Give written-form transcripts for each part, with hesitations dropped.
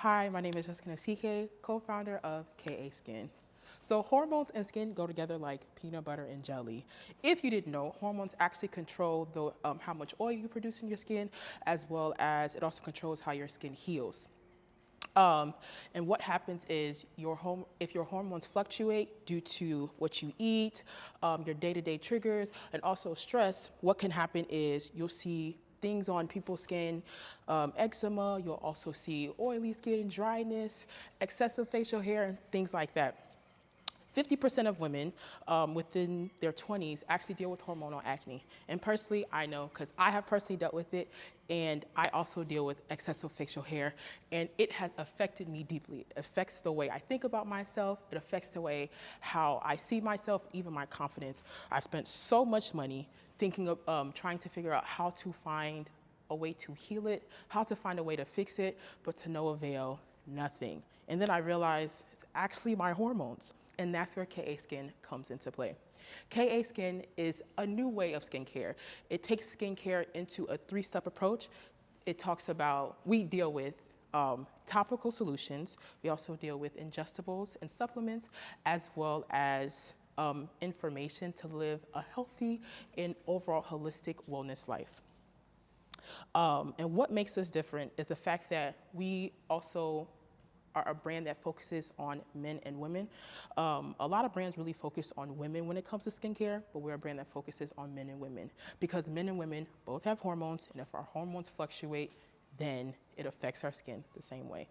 Hi, my name is Jessica Nasike, co-founder of KA Skin. So hormones and skin go together like peanut butter and jelly. If you didn't know, hormones actually control how much oil you produce in your skin, as well as it also controls how your skin heals. And what happens is if your hormones fluctuate due to what you eat, your day-to-day triggers, and also stress, what can happen is you'll see things on people's skin, eczema, you'll also see oily skin, dryness, excessive facial hair, and things like that. 50% of women within their 20s actually deal with hormonal acne. And personally, I know because I have personally dealt with it, and I also deal with excessive facial hair, and it has affected me deeply. It affects the way I think about myself. It affects the way how I see myself, even my confidence. I've spent so much money thinking of trying to figure out how to find a way to heal it, how to find a way to fix it, but to no avail, nothing. And then I realized it's actually my hormones. And that's where KA Skin comes into play. KA Skin is a new way of skincare. It takes skincare into a 3-step approach. It talks about, we deal with topical solutions. We also deal with ingestibles and supplements, as well as information to live a healthy and overall holistic wellness life. And what makes us different is the fact that we also are a brand that focuses on men and women. A lot of brands really focus on women when it comes to skincare, but we're a brand that focuses on men and women because men and women both have hormones, and if our hormones fluctuate, then it affects our skin the same way.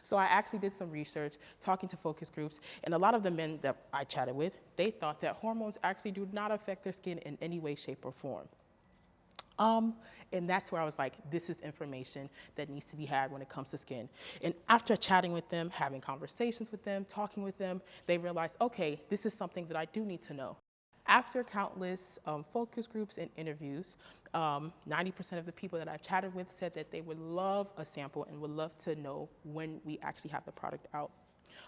So I actually did some research, talking to focus groups, and a lot of the men that I chatted with, they thought that hormones actually do not affect their skin in any way, shape, or form. And that's where I was like, this is information that needs to be had when it comes to skin. And after chatting with them, having conversations with them, talking with them, they realized, okay, this is something that I do need to know. After countless focus groups and interviews, 90% of the people that I've chatted with said that they would love a sample and would love to know when we actually have the product out.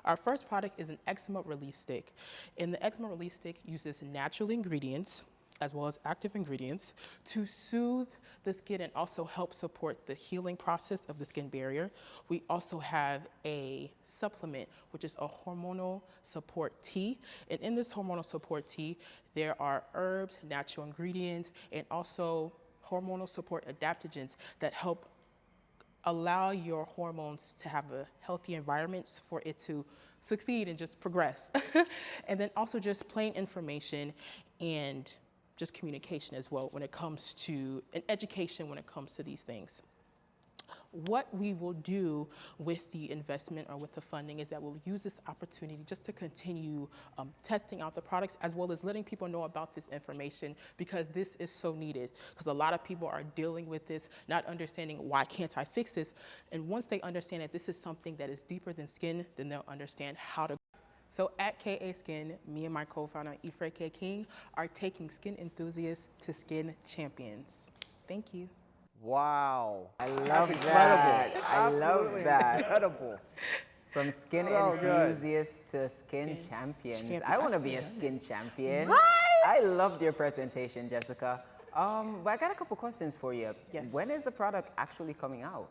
Our first product is an eczema relief stick. And the eczema relief stick uses natural ingredients as well as active ingredients to soothe the skin and also help support the healing process of the skin barrier. We also have a supplement, which is a hormonal support tea. And in this hormonal support tea, there are herbs, natural ingredients, and also hormonal support adaptogens that help allow your hormones to have a healthy environment for it to succeed and just progress. And then also just plain information and just communication as well when it comes to, and education when it comes to these things. What we will do with the investment or with the funding is that we'll use this opportunity just to continue testing out the products as well as letting people know about this information because this is so needed. Because a lot of people are dealing with this, not understanding why can't I fix this? And once they understand that this is something that is deeper than skin, then they'll understand how to. So at KA Skin, me and my co-founder, Ifre K. King, are taking skin enthusiasts to skin champions. Thank you. Wow. I That's love incredible. that. I love Absolutely that. incredible. From skin So good. enthusiasts to skin champions. champion. I want to be a skin champion. Right? I loved your presentation, Jessica. But I got a couple questions for you. Yes. When is the product actually coming out?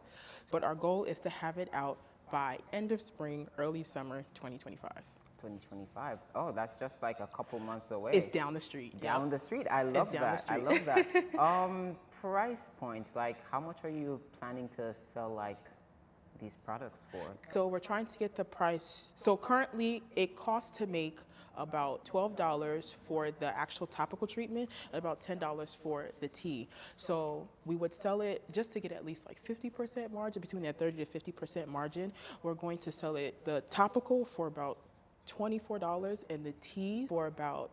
But our goal is to have it out by end of spring, early summer 2025. 2025. Oh, that's just like a couple months away. It's down the street. Down Yep. the street. I love down the that. I street. love that. Price points, like how much are you planning to sell like these products for? So we're trying to get the price. So currently it costs to make about $12 for the actual topical treatment and about $10 for the tea. So we would sell it just to get at least like 50% margin, between that 30 to 50% margin. We're going to sell it, the topical for about $24 and the tea for about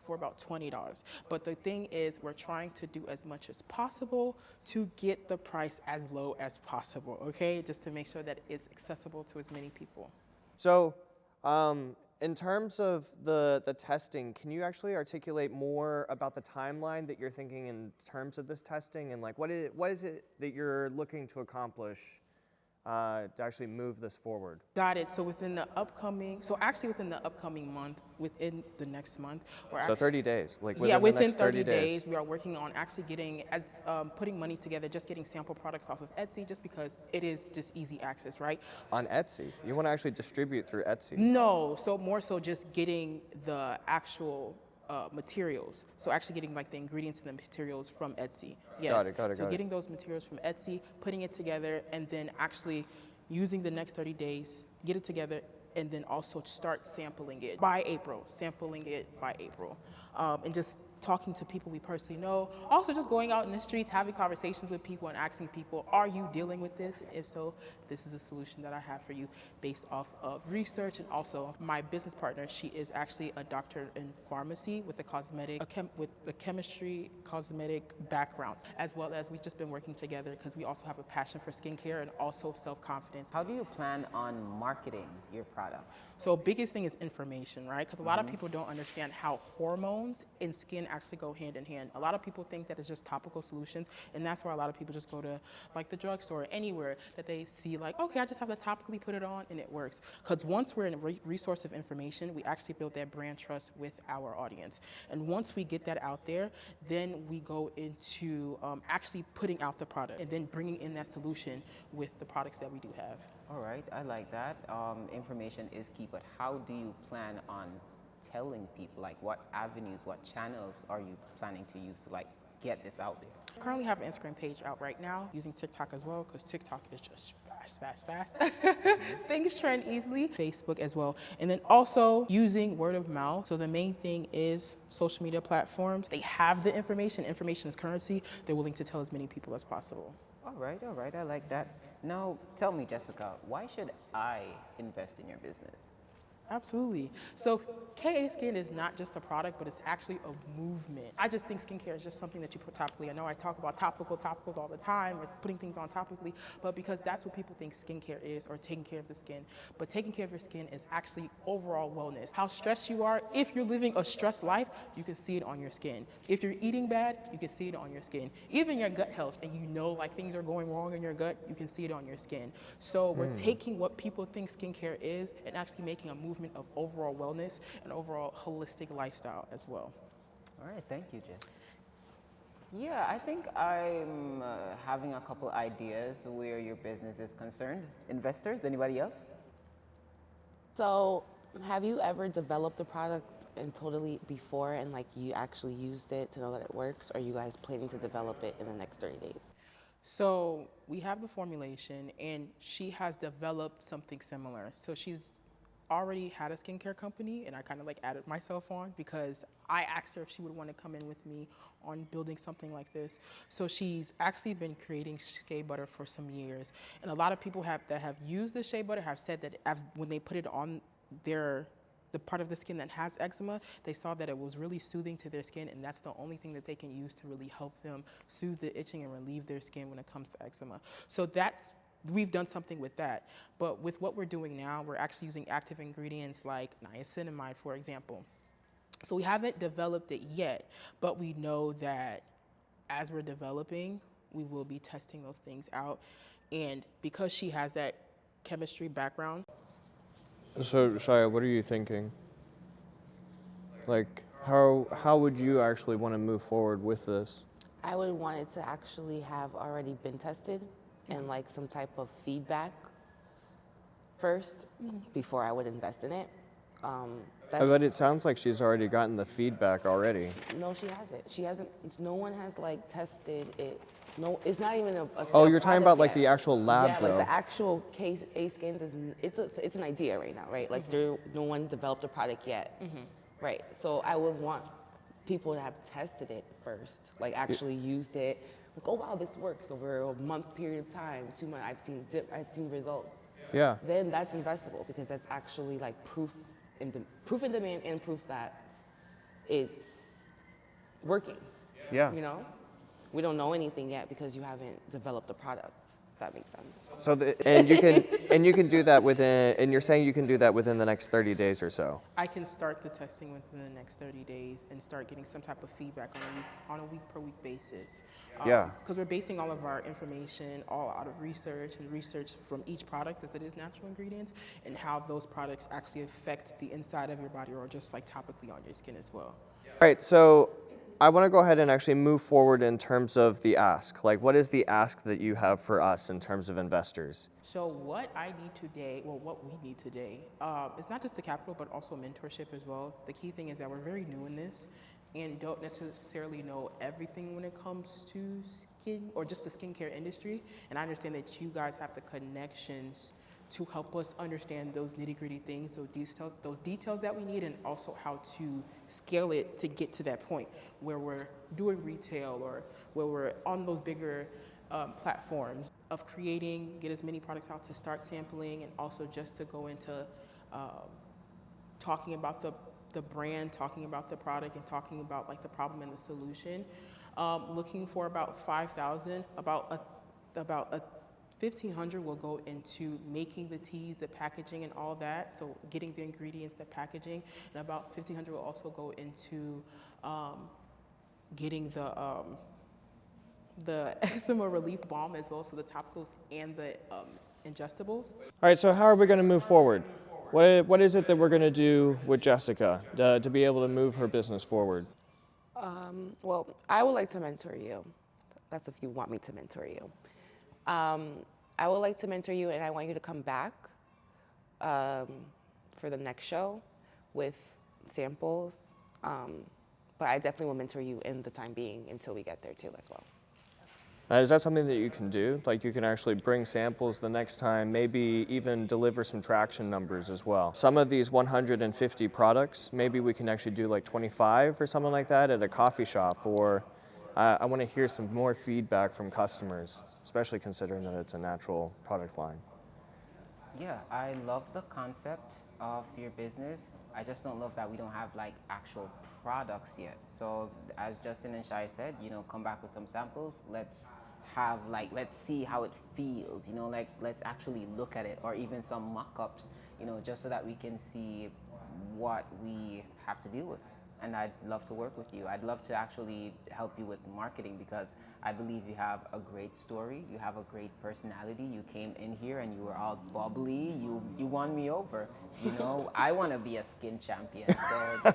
$20. But the thing is, we're trying to do as much as possible to get the price as low as possible, okay? Just to make sure that it's accessible to as many people. So, in terms of the testing, can you actually articulate more about the timeline that you're thinking in terms of this testing and like what is it that you're looking to accomplish to actually move this forward? Got it. So within the upcoming month, within the next month, we're So actually 30 days, like yeah, within the within next 30 days, we are working on actually putting money together, just getting sample products off of Etsy, just because it is just easy access, right? On Etsy. You want to actually distribute through Etsy. No, so more so just getting the actual materials. So actually getting like the ingredients and the materials from Etsy. Yes. Got it. So getting those materials from Etsy, putting it together, and then actually using the next 30 days, get it together, and then also start sampling it by April. And just talking to people we personally know. Also just going out in the streets, having conversations with people and asking people, are you dealing with this? And if so, this is a solution that I have for you based off of research. And also my business partner, she is actually a doctor in pharmacy with a chemistry, cosmetic background, as well as we've just been working together because we also have a passion for skincare and also self-confidence. How do you plan on marketing your product? So biggest thing is information, right? Because a lot of people don't understand how hormones and skin actually go hand in hand. A lot of people think that it's just topical solutions, and that's why a lot of people just go to like the drugstore or anywhere that they see like, okay, I just have to topically put it on and it works. Because once we're in a resource of information, we actually build that brand trust with our audience. And once we get that out there, then we go into actually putting out the product and then bringing in that solution with the products that we do have. All right, I like that. Information is key, but how do you plan on telling people? Like, what avenues, what channels are you planning to use to like get this out there? I currently have an Instagram page out right now, using TikTok as well, because TikTok is just fast. Things trend easily. Facebook as well. And then also using word of mouth. So the main thing is social media platforms. They have the information. Information is currency. They're willing to tell as many people as possible. All right, I like that. Now, tell me, Jessica, why should I invest in your business? Absolutely. So KA Skin is not just a product, but it's actually a movement. I just think skincare is just something that you put topically. I know I talk about topicals all the time, or putting things on topically, but because that's what people think skincare is, or taking care of the skin. But taking care of your skin is actually overall wellness. How stressed you are, if you're living a stressed life, you can see it on your skin. If you're eating bad, you can see it on your skin. Even your gut health, and you know like things are going wrong in your gut, you can see it on your skin. So we're taking what people think skincare is and actually making a movement of overall wellness and overall holistic lifestyle as well. All right, thank you, Jess. Yeah, I think I'm having a couple ideas where your business is concerned. Investors, anybody else? So, have you ever developed a product and totally before and like you actually used it to know that it works? Or are you guys planning to develop it in the next 30 days? So we have the formulation, and she has developed something similar. So she's already had a skincare company, and I kind of like added myself on because I asked her if she would want to come in with me on building something like this. So she's actually been creating shea butter for some years, and a lot of people that have used the shea butter have said that when they put it on the part of the skin that has eczema, they saw that it was really soothing to their skin, and that's the only thing that they can use to really help them soothe the itching and relieve their skin when it comes to eczema. So we've done something with that. But with what we're doing now, we're actually using active ingredients like niacinamide, for example. So we haven't developed it yet, but we know that as we're developing, we will be testing those things out. And because she has that chemistry background. So, Shia, what are you thinking? Like, how would you actually want to move forward with this? I would want it to actually have already been tested and like some type of feedback first before I would invest in it. But it sounds like she's already gotten the feedback already. No, she hasn't. She hasn't. No one has like tested it. No, it's not even a Oh, you're talking about like yet. the actual lab, yeah, though. like the actual case A scans is it's an idea right now, right? Like no one developed a product yet, right? So I would want people to have tested it first, like actually used it. Like, oh wow, this works over a month period of time, 2 months. I've seen results. Yeah. Then that's investable because that's actually like proof in demand and proof that it's working. Yeah. You know, we don't know anything yet because you haven't developed the product. if that makes sense. So and you can do that within, and you're saying you can do that within the next 30 days or so. I can start the testing within the next 30 days and start getting some type of feedback on a week per week basis. Yeah. Because we're basing all of our information all out of research and research from each product as it is natural ingredients and how those products actually affect the inside of your body or just like topically on your skin as well. All right, so I want to go ahead and actually move forward in terms of the ask. Like, what is the ask that you have for us in terms of investors? So what I need today, well, what we need today, is not just the capital, but also mentorship as well. The key thing is that we're very new in this and don't necessarily know everything when it comes to skin or just the skincare industry. And I understand that you guys have the connections to help us understand those nitty-gritty things, those details that we need, and also how to scale it to get to that point where we're doing retail or where we're on those bigger platforms of creating, get as many products out to start sampling, and also just to go into talking about the brand, talking about the product, and talking about like the problem and the solution. Looking for about 5,000, about a 1,500 will go into making the teas, the packaging, and all that. So getting the ingredients, the packaging, and about 1,500 will also go into getting the eczema relief balm as well, so the topicals and the ingestibles. All right, so how are we going to move forward? What is it that we're going to do with Jessica to be able to move her business forward? Well, I would like to mentor you. That's if you want me to mentor you. I would like to mentor you, and I want you to come back for the next show with samples. But I definitely will mentor you in the time being until we get there too as well. Is that something that you can do? Like you can actually bring samples the next time, maybe even deliver some traction numbers as well. Some of these 150 products, maybe we can actually do like 25 or something like that at a coffee shop, or I want to hear some more feedback from customers, especially considering that it's a natural product line. Yeah, I love the concept of your business. I just don't love that we don't have like actual products yet. So as Justin and Shai said, come back with some samples. Let's see how it feels, like let's actually look at it, or even some mock-ups, just so that we can see what we have to deal with. And I'd love to work with you. I'd love to actually help you with marketing, because I believe you have a great story. You have a great personality. You came in here and you were all bubbly. You won me over. I want to be a skin champion. So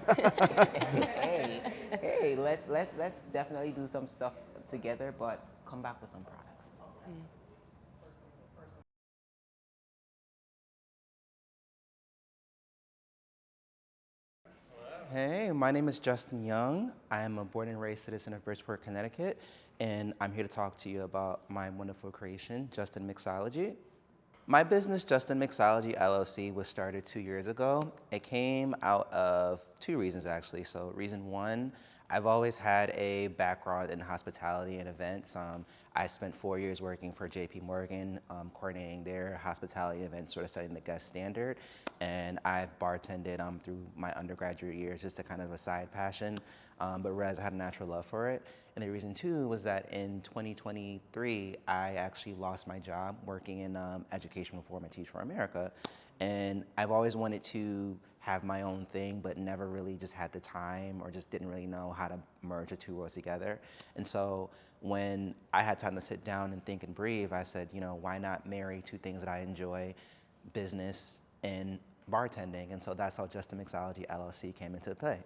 hey, let's definitely do some stuff together, but come back with some products. Hey, my name is Justin Young. I am a born and raised citizen of Bridgeport, Connecticut, and I'm here to talk to you about my wonderful creation, Justin Mixology. My business, Justin Mixology LLC, was started 2 years ago. It came out of two reasons, actually. So reason one, I've always had a background in hospitality and events. I spent 4 years working for JP Morgan, coordinating their hospitality events, sort of setting the guest standard. And I've bartended through my undergraduate years, just a kind of a side passion, but realized I had a natural love for it. And the reason two was that in 2023, I actually lost my job working in education reform and Teach for America. And I've always wanted to have my own thing, but never really just had the time, or just didn't really know how to merge the two worlds together. And so when I had time to sit down and think and breathe, I said, why not marry two things that I enjoy, business and bartending? And so that's how Justin Mixology LLC came into play.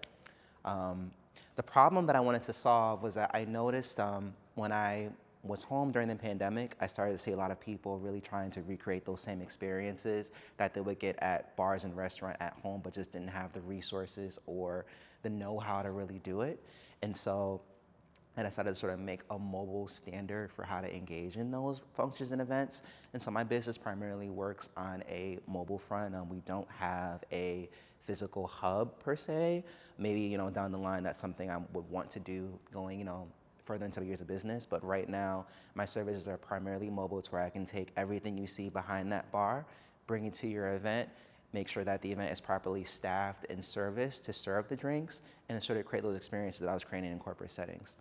The problem that I wanted to solve was that I noticed when I was home during the pandemic, I started to see a lot of people really trying to recreate those same experiences that they would get at bars and restaurants at home, but just didn't have the resources or the know-how to really do it. And so I decided to sort of make a mobile standard for how to engage in those functions and events. And so my business primarily works on a mobile front. We don't have a physical hub per se. Maybe down the line that's something I would want to do going further into the years of business. But right now my services are primarily mobile, to where I can take everything you see behind that bar, bring it to your event, make sure that the event is properly staffed and serviced to serve the drinks, and sort of create those experiences that I was creating in corporate settings.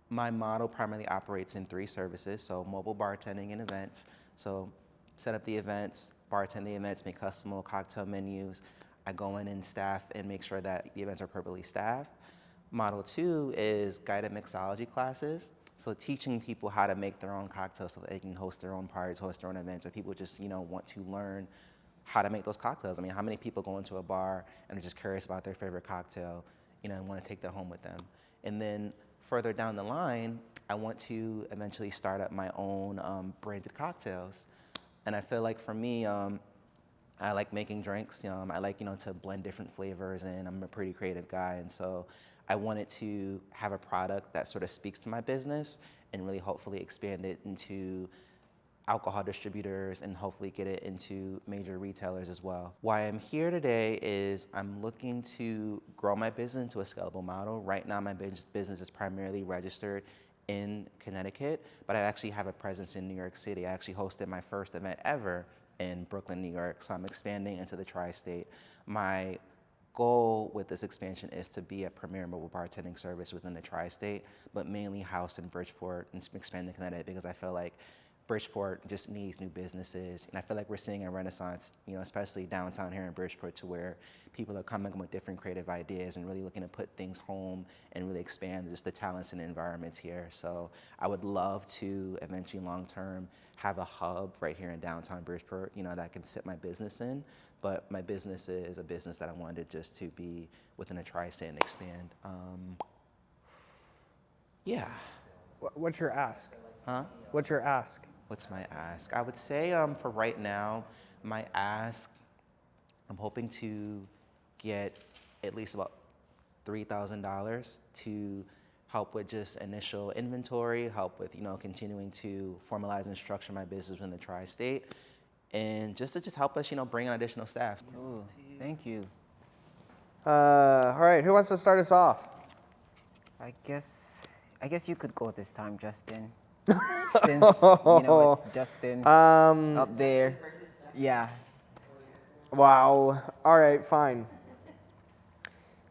My model primarily operates in 3 services, so mobile bartending and events. So set up the events, bartend the events, make custom cocktail menus. I go in and staff and make sure that the events are appropriately staffed. Model 2 is guided mixology classes. So teaching people how to make their own cocktails so that they can host their own parties, host their own events, or people just, want to learn how to make those cocktails. I mean, how many people go into a bar and are just curious about their favorite cocktail, and want to take that home with them? And then further down the line, I want to eventually start up my own branded cocktails. And I feel like for me, I like making drinks. I like, to blend different flavors, and I'm a pretty creative guy. And so I wanted to have a product that sort of speaks to my business and really hopefully expand it into alcohol distributors and hopefully get it into major retailers as well. Why I'm here today is I'm looking to grow my business into a scalable model. Right now, my business is primarily registered in Connecticut, but I actually have a presence in New York City. I actually hosted my first event ever in Brooklyn, New York, so I'm expanding into the tri-state. My goal with this expansion is to be a premier mobile bartending service within the tri-state, but mainly housed in Bridgeport and expand to Connecticut, because I feel like Bridgeport just needs new businesses, and I feel like we're seeing a renaissance, especially downtown here in Bridgeport, to where people are coming with different creative ideas and really looking to put things home and really expand just the talents and environments here. So I would love to eventually, long term, have a hub right here in downtown Bridgeport, that I can sit my business in. But my business is a business that I wanted just to be within a tri-state and expand. Yeah. What's your ask? Huh? What's your ask? What's my ask? I would say for right now, my ask, I'm hoping to get at least about $3,000 to help with just initial inventory, help with, continuing to formalize and structure my business within the tri-state, and just to help us, bring on additional staff. Ooh, thank you. All right, who wants to start us off? I guess you could go this time, Justin. Since it's Justin up there. Yeah. Wow. All right, fine.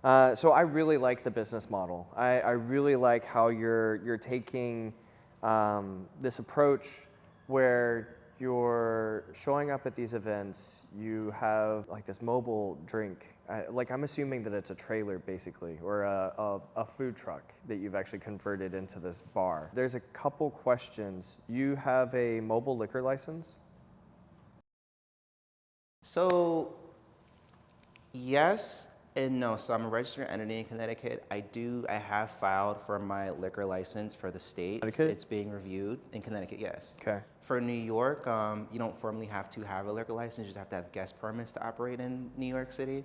So I really like the business model. I really like how you're taking this approach where you're showing up at these events. You have like this mobile drink. I'm assuming that it's a trailer basically, or a food truck that you've actually converted into this bar. There's a couple questions. You have a mobile liquor license? So, yes and no. So I'm a registered entity in Connecticut. I have filed for my liquor license for the state. Connecticut? It's being reviewed in Connecticut, yes. Okay. For New York, you don't formally have to have a liquor license. You just have to have guest permits to operate in New York City.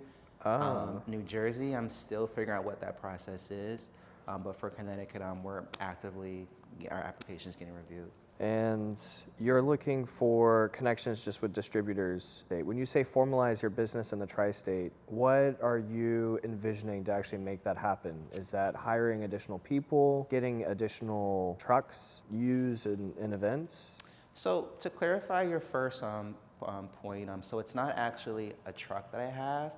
New Jersey, I'm still figuring out what that process is. But for Connecticut, our application is getting reviewed. And you're looking for connections just with distributors. When you say formalize your business in the tri-state, what are you envisioning to actually make that happen? Is that hiring additional people, getting additional trucks used in events? So to clarify your first point, so it's not actually a truck that I have.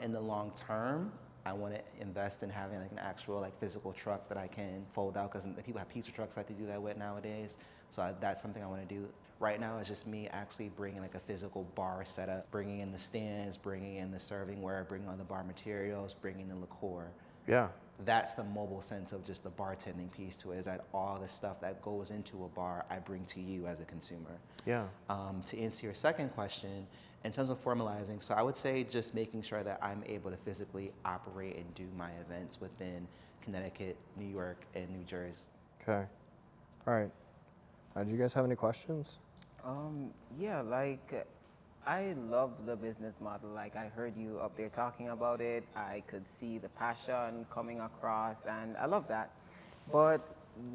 In the long term, I want to invest in having like an actual physical truck that I can fold out, because people have pizza trucks like to do that with nowadays. So that's something I want to do. Right now it's just me actually bringing like a physical bar setup, bringing in the stands, bringing in the servingware, bringing on the bar materials, bringing in liqueur. Yeah. That's the mobile sense of just the bartending piece to it, is that all the stuff that goes into a bar, I bring to you as a consumer. Yeah. To answer your second question, in terms of formalizing, so I would say just making sure that I'm able to physically operate and do my events within Connecticut, New York, and New Jersey. Okay. All right. Do you guys have any questions? Yeah, I love the business model. Like, I heard you up there talking about it. I could see the passion coming across, and I love that. But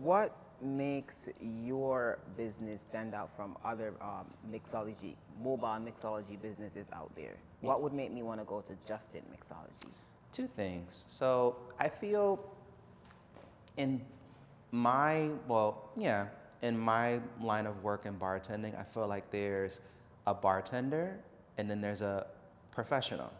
what makes your business stand out from other mobile mixology businesses out there? What would make me want to go to Justin Mixology? Two things. So I feel in my line of work in bartending, I feel like there's a bartender and then there's a professional,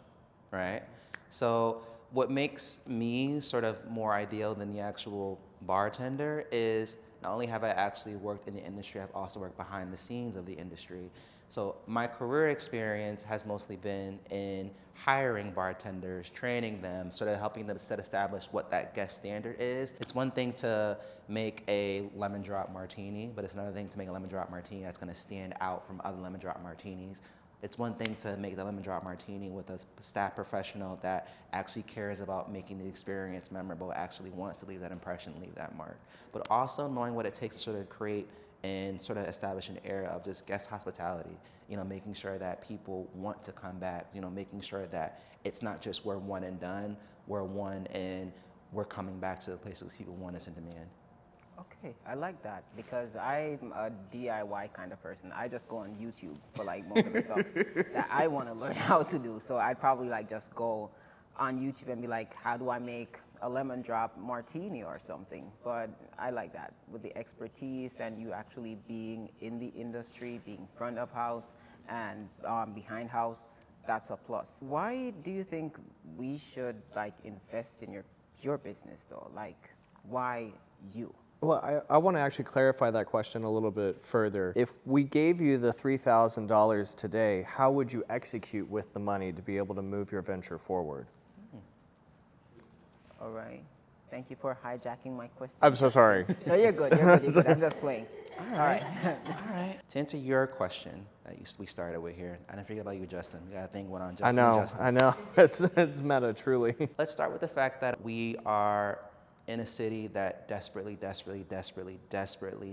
right? So what makes me sort of more ideal than the actual bartender is not only have I actually worked in the industry, I've also worked behind the scenes of the industry. So my career experience has mostly been in hiring bartenders, training them, sort of helping them establish what that guest standard is. It's one thing to make a lemon drop martini, but it's another thing to make a lemon drop martini that's gonna stand out from other lemon drop martinis. It's one thing to make the lemon drop martini with a staff professional that actually cares about making the experience memorable, actually wants to leave that impression, leave that mark. But also knowing what it takes to sort of create and sort of establish an era of just guest hospitality, you know, making sure that people want to come back, you know, making sure that it's not just we're one and done, we're one and we're coming back to the places people want us in demand. Okay, I like that because I'm a DIY kind of person. I just go on YouTube for like most of the stuff that I want to learn how to do. So I'd probably like just go on YouTube and be like, how do I make a lemon drop martini or something? But I like that with the expertise and you actually being in the industry, being front of house and behind house. That's a plus. Why do you think we should like invest in your business though? Like, why you? Well, I want to actually clarify that question a little bit further. If we gave you the $3,000 today, how would you execute with the money to be able to move your venture forward? All right. Thank you for hijacking my question. I'm so sorry. No, you're good. You're good. You're good. I'm just playing. All right. All right. To answer your question that we started with here, I didn't forget about you, Justin. We got a thing going on, Justin. I know. It's meta, truly. Let's start with the fact that we are in a city that desperately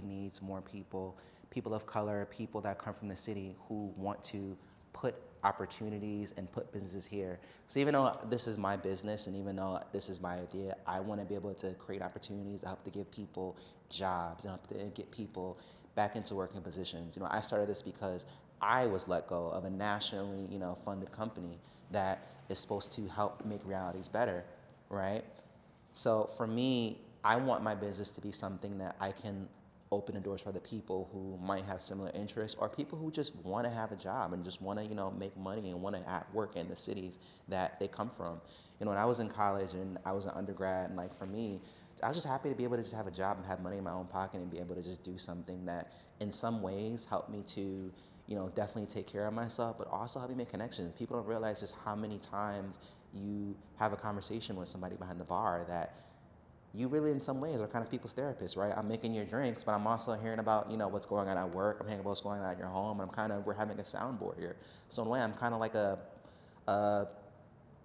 needs more people of color, people that come from the city who want to put opportunities and put businesses here. So even though this is my business and even though this is my idea, I want to be able to create opportunities to help to give people jobs and help to get people back into working positions. You know, I started this because I was let go of a nationally, you know, funded company that is supposed to help make realities better, right? So for me, I want my business to be something that I can open the doors for the people who might have similar interests or people who just want to have a job and just want to, you know, make money and want to work in the cities that they come from. You know, when I was in college and I was an undergrad, and like for me, I was just happy to be able to just have a job and have money in my own pocket and be able to just do something that in some ways helped me to, you know, definitely take care of myself, but also help me make connections. People don't realize just how many times you have a conversation with somebody behind the bar that you really in some ways are kind of people's therapist, right? I'm making your drinks, but I'm also hearing about, you know, what's going on at work. I'm hearing about what's going on at your home. And we're having a soundboard here. So in a way, I'm kind of like a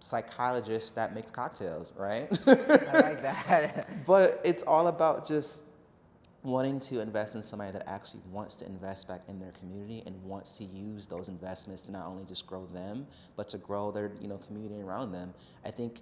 psychologist that makes cocktails, right? I like that. But it's all about just wanting to invest in somebody that actually wants to invest back in their community and wants to use those investments to not only just grow them, but to grow their, you know, community around them. I think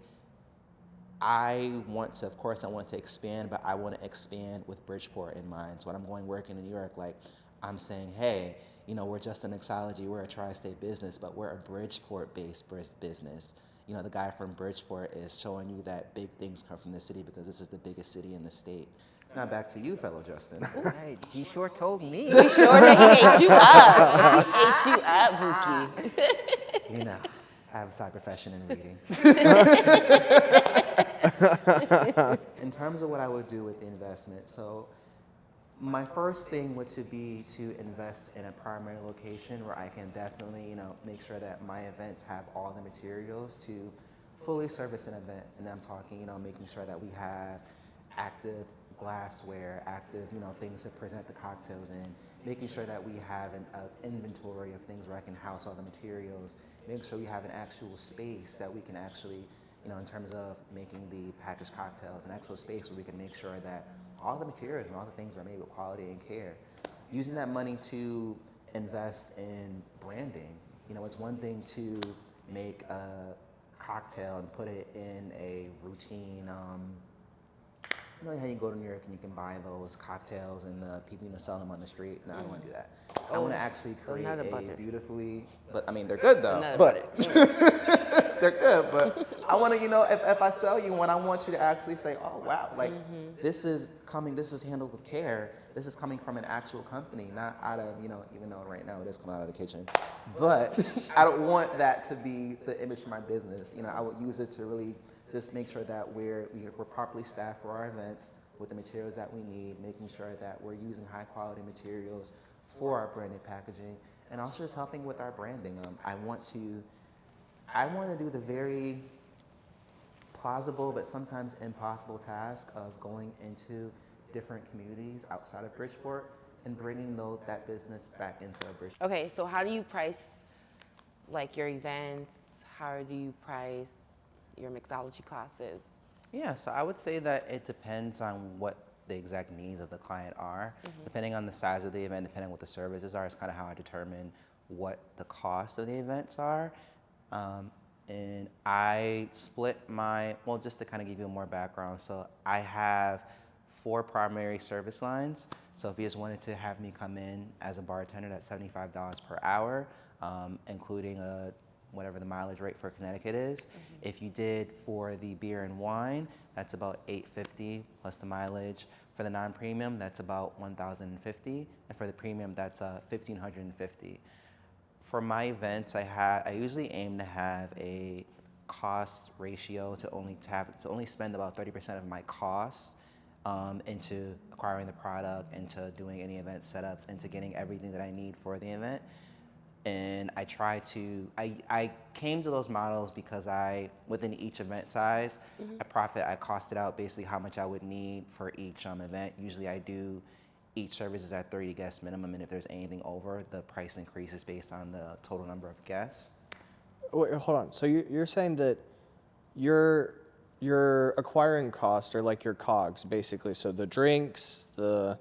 I want to expand, but I want to expand with Bridgeport in mind. So when I'm going working in New York, like I'm saying, hey, you know, we're just an mixology, we're a tri-state business, but we're a Bridgeport-based business. You know, the guy from Bridgeport is showing you that big things come from the city because this is the biggest city in the state. Now back to you, fellow Justin. Right, he sure told me. He sure did. He ate you up. He ate you up, Buki. You know, I have a side profession in reading. In terms of what I would do with the investment, so my first thing would be to invest in a primary location where I can definitely, you know, make sure that my events have all the materials to fully service an event. And I'm talking, you know, making sure that we have active glassware, active, you know, things to present the cocktails in, making sure that we have an inventory of things where I can house all the materials, making sure we have an actual space that we can actually, you know, in terms of making the packaged cocktails, an actual space where we can make sure that all the materials and all the things are made with quality and care. Using that money to invest in branding. You know, it's one thing to make a cocktail and put it in a routine, you know how you go to New York and you can buy those cocktails and people, you know, sell them on the street? No, I don't want to do that. I want to actually create a beautifully, but I mean, they're good though, but they're good, but I want to, you know, if I sell you one, I want you to actually say, oh, wow, like this is handled with care. This is coming from an actual company, not out of, you know, even though right now it is coming out of the kitchen, but I don't want that to be the image for my business. You know, I would use it to really just make sure that we're properly staffed for our events. with the materials that we need, making sure that we're using high quality materials for our branded packaging, and also just helping with our branding. I want to do the very plausible but sometimes impossible task of going into different communities outside of Bridgeport and bringing that business back into Bridgeport. Okay, so how do you price like your events? How do you price your mixology classes? Yeah, so I would say that it depends on what the exact needs of the client are. Depending on the size of the event, depending on what the services are, is kind of how I determine what the cost of the events are. And I split just to kind of give you more background. So I have 4 primary service lines. So if you just wanted to have me come in as a bartender, that's $75 per hour, including whatever the mileage rate for Connecticut is. If you did for the beer and wine, that's about $850 plus the mileage. For the non-premium, that's about $1,050, and for the premium, that's $1,550. For my events, I usually aim to have a cost ratio to only spend about 30% of my costs into acquiring the product, into doing any event setups, into getting everything that I need for the event. And I came to those models because within each event size, I costed out basically how much I would need for each event. Usually I do each service is at 30 guests minimum, and if there's anything over, the price increases based on the total number of guests. Wait, hold on. So you're saying that your acquiring cost are like your COGS, basically. So the drinks, the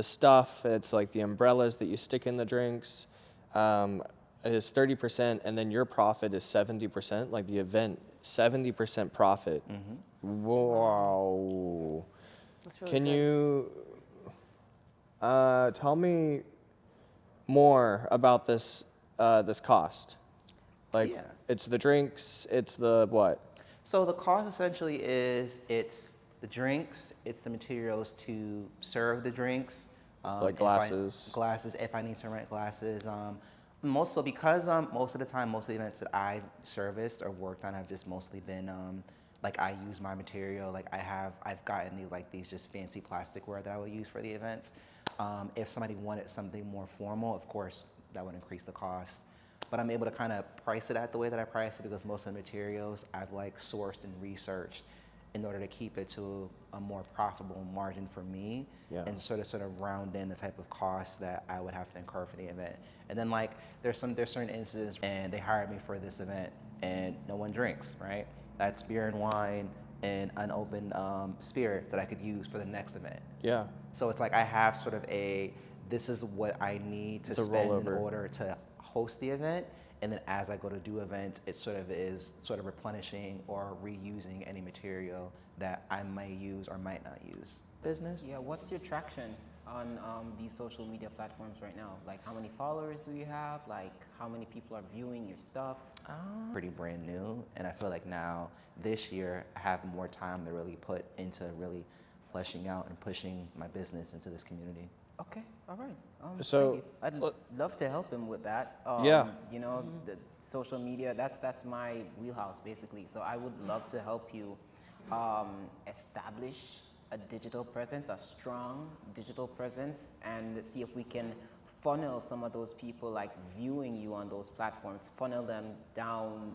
stuff, it's like the umbrellas that you stick in the drinks, is 30%, and then your profit is 70%, like the event, 70% profit. Wow. That's really Can good. you tell me more about this cost? Like, Yeah. it's the drinks, it's the what? So the cost essentially it's the drinks, it's the materials to serve the drinks. Like glasses. If I need to rent glasses. Because most of the time, most of the events that I've serviced or worked on have just mostly been like I use my material. Like I've gotten these just fancy plasticware that I would use for the events. If somebody wanted something more formal, of course, that would increase the cost. But I'm able to kind of price it at the way that I price it because most of the materials I've sourced and researched in order to keep it to a more profitable margin for me, and sort of round in the type of costs that I would have to incur for the event. And then there's certain instances and they hired me for this event and no one drinks, right? That's beer and wine and unopened spirits that I could use for the next event. Yeah. So it's I have sort of this is what I need to spend in order to host the event, and then as I go to do events, it is replenishing or reusing any material that I might use or might not use. Business? Yeah, what's your traction on these social media platforms right now? Like, how many followers do you have? Like, how many people are viewing your stuff? Pretty brand new, and I feel like now, this year, I have more time to really put into really fleshing out and pushing my business into this community. Okay, all right. So, thank you. I'd love to help him with that. Yeah. You know, the social media, that's my wheelhouse, basically. So I would love to help you establish a digital presence, a strong digital presence, and see if we can funnel some of those people viewing you on those platforms, funnel them down,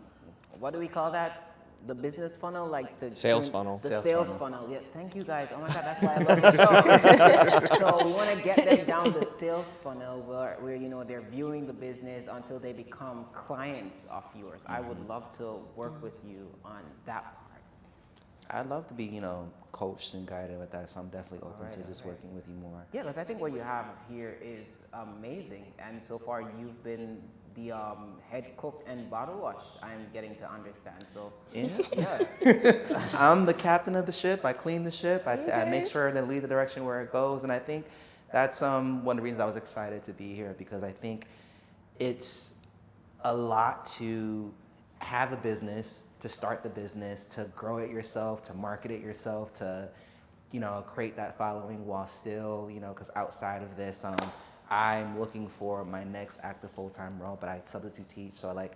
what do we call that? The business funnel, sales funnel. The sales funnel. Yes, thank you guys. Oh my God, that's why I love the show. So we want to get them down the sales funnel where they're viewing the business until they become clients of yours. I would love to work with you on that part. I'd love to be, coached and guided with that, so I'm definitely open to just working with you more. Yeah, because I think what you have here is amazing, and so far you've been the head cook and bottle wash, I'm getting to understand. So yeah. I'm the captain of the ship. I clean the ship. I make sure to lead the direction where it goes, and I think that's one of the reasons I was excited to be here, because I think it's a lot to have a business, to start the business, to grow it yourself, to market it yourself, to create that following while still, because outside of this, I'm looking for my next active full-time role, but I substitute teach. So I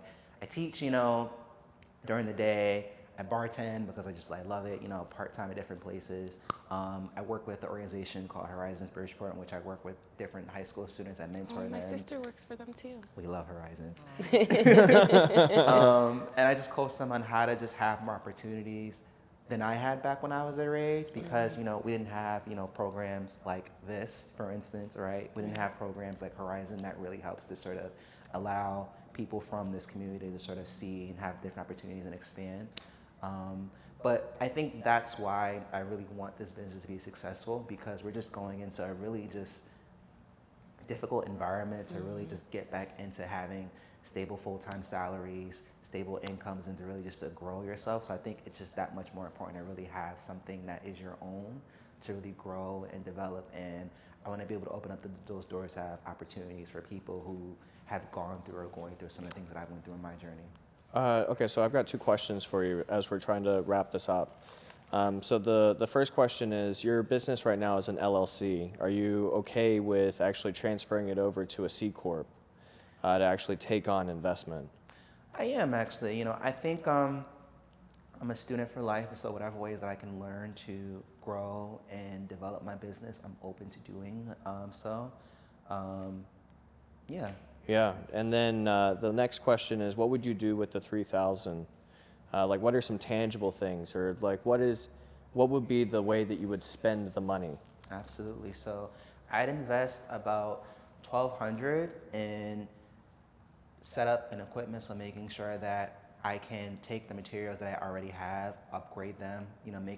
teach, during the day. I bartend because I love it, part-time at different places. I work with an organization called Horizons Bridgeport, in which I work with different high school students. I mentor them. My sister works for them too. We love Horizons. And I just coach them on how to just have more opportunities than I had back when I was their age, because we didn't have programs like this, for instance, right? We didn't have programs like Horizon that really helps to sort of allow people from this community to sort of see and have different opportunities and expand. But I think that's why I really want this business to be successful, because we're just going into a really just difficult environment to really just get back into having stable full-time salaries, stable incomes, and to really just to grow yourself. So I think it's just that much more important to really have something that is your own to really grow and develop. And I want to be able to open up those doors to have opportunities for people who have gone through or going through some of the things that I went through in my journey. Okay, so I've got 2 questions for you as we're trying to wrap this up. So the first question is, your business right now is an LLC. Are you okay with actually transferring it over to a C Corp to actually take on investment? I am actually. I think I'm a student for life, so whatever ways that I can learn to grow and develop my business, I'm open to doing so. Yeah. Yeah, and then the next question is, what would you do with the 3,000? Like, what are some tangible things, or like, what would be the way that you would spend the money? Absolutely. So I'd invest about $1,200 in setup and equipment, so making sure that I can take the materials that I already have, upgrade them,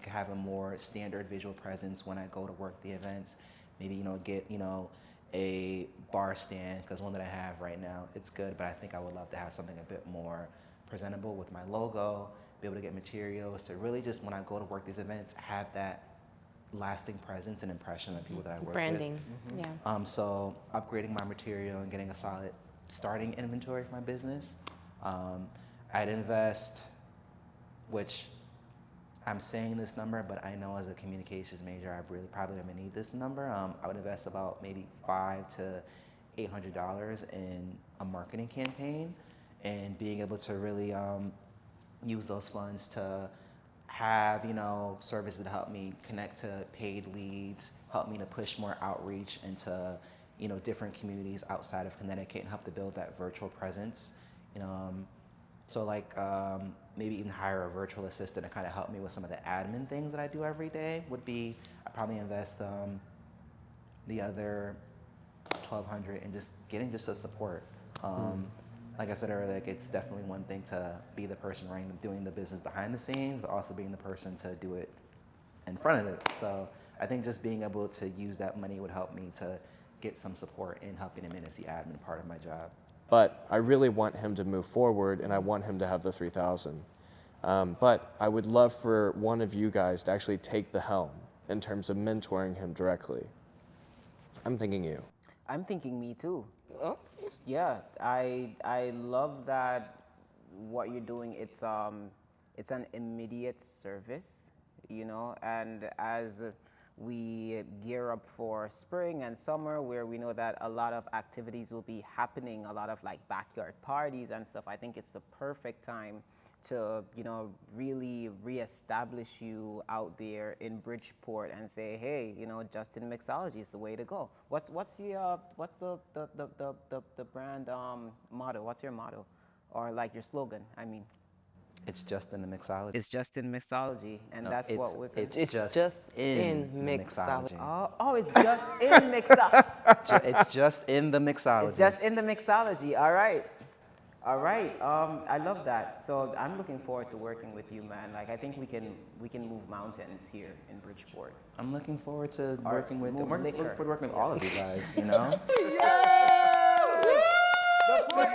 have a more standard visual presence when I go to work the events. Maybe, get, a bar stand, because one that I have right now, it's good, but I think I would love to have something a bit more presentable with my logo, be able to get materials to really just, when I go to work these events, have that lasting presence and impression of people that I work Branding, with. yeah. So upgrading my material and getting a solid starting inventory for my business. I'd invest, which I'm saying this number, but I know as a communications major, I really probably don't need this number. I would invest about maybe $500 to $800 in a marketing campaign, and being able to really use those funds to have services to help me connect to paid leads, help me to push more outreach into different communities outside of Connecticut, and help to build that virtual presence. So maybe even hire a virtual assistant to kind of help me with some of the admin things that I do every day would be, I'd probably invest the other $1,200 in just getting just some support. Like I said earlier, it's definitely one thing to be the person doing the business behind the scenes, but also being the person to do it in front of it. So I think just being able to use that money would help me to get some support in helping him manage the admin part of my job. But I really want him to move forward, and I want him to have the 3,000. But I would love for one of you guys to actually take the helm in terms of mentoring him directly. I'm thinking you. I'm thinking me too. Oh. Yeah, I love that what you're doing. It's an immediate service, and as we gear up for spring and summer, where we know that a lot of activities will be happening, a lot of backyard parties and stuff, I think it's the perfect time to really reestablish you out there in Bridgeport and say, hey, Justin Mixology is the way to go. What's the brand motto? What's your motto, or your slogan? I mean, it's Justin the Mixology. it's Justin Mixology, and No, that's what we're. It's just in the mixology. Oh, it's just in mixology. It's just in the mixology. It's just in the mixology. All right. I love that. So I'm looking forward to working with you, man. I think we can move mountains here in Bridgeport. I'm looking forward to working with all of you guys. The push